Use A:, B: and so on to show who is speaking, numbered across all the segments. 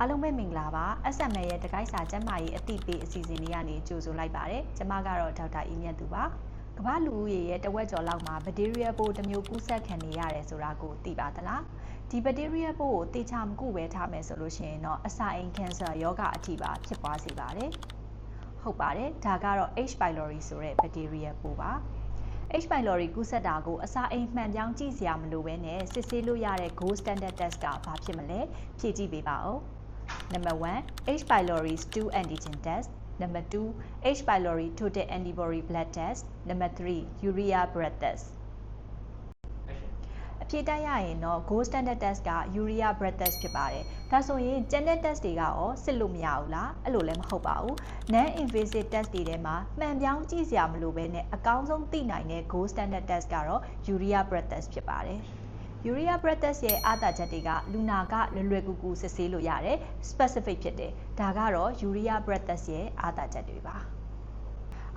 A: အားလုံးပဲမင်္ဂလာပါ SMA ရဲ့တကိုက်စာကျန်းမာရေးအသိပေးအစီအစဉ်လေးကနေကြိုဆိုလိုက်ပါတယ်ကျမကတော့ဒေါက်တာအီမြတ်သူပါကမ္ဘာလူဦးရေရဲ့တဝက်ကျော်လောက်မှာဘက်တီးရီးယားပိုးတစ်မျိုးကူးစက်ခံနေရတယ်ဆိုတာကိုသိပါသလားဒီဘက်တီးရီးယားပိုးကိုသေချာမကုပဲထားမယ်ဆိုလို့ရှိရင်တော့အစာအိမ်ကင်ဆာရောဂါအထိပါဖြစ်ပွားစေပါတယ်ဟုတ်ပါတယ်ဒါကတော့ H pylori ဆိုတဲ့ဘက်တီးရီးယားပိုးပါ H pylori ကူးစက်တာကိုအစာအိမ်မှန်ပြောင်းကြည့်စရာမလိုဘဲနဲ့စစ်ဆေးလို့ရတဲ့ gold standard test ကဘာဖြစ်မလဲဖြည့်ကြည့်ပေးပါဦး Number 1 H pylori 2 antigen test Number 2 H pylori total antibody blood test Number 3 urea breath test အဖြေတက်ရရင်တော့ gold standard test က urea breath test ဖြစ်ပါတယ်ဒါဆိုရင်ကျန်တဲ့ test တွေကရောစစ်လို့မရဘူးလားအဲ့လိုလည်းမဟုတ်ပါဘူး non invasive test တွေထဲမှာမှန်ပြောင်းကြည့်စရာမလိုဘဲနဲ့အကောင်းဆုံးသိနိုင်တဲ့ gold standard test ကတော့ urea breath test ဖြစ်ပါတယ် urea breath test ရဲ့အားသာချက်တွေကလူနာကလွယ်ကူကူစစ်ဆေးလို့ရတယ် specific ဖြစ်တယ်ဒါကတော့ urea breath test ရဲ့အားသာချက်တွေပါ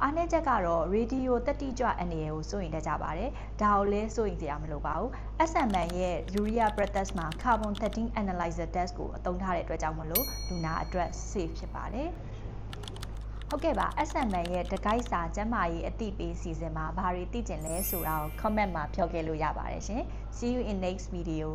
A: အားနည်းချက်ကတော့ ရေဒီယိုတက်တိကြွအနေရကိုစိုးရိမ်တတ်ကြပါတယ်ဒါကိုလည်းစိုးရိမ်စရာမလိုပါဘူး SMA ရဲ့ urea breath test မှာ carbon 13 analyzer test ကိုအသုံးထားတဲ့အတွက်ကြောင့်မလို့လူနာအတွက် safe ဖြစ်ပါတယ်ဟုတ်ကဲ့ပါ SMA ရဲ့တကိုက်စာကျန်းမာရေးအသိပေးစီစဉ်မှာဘာတွေသိကျင်လဲဆိုတာကို comment မှာပြောခဲ့လို့ရပါတယ်ရှင် See you in next video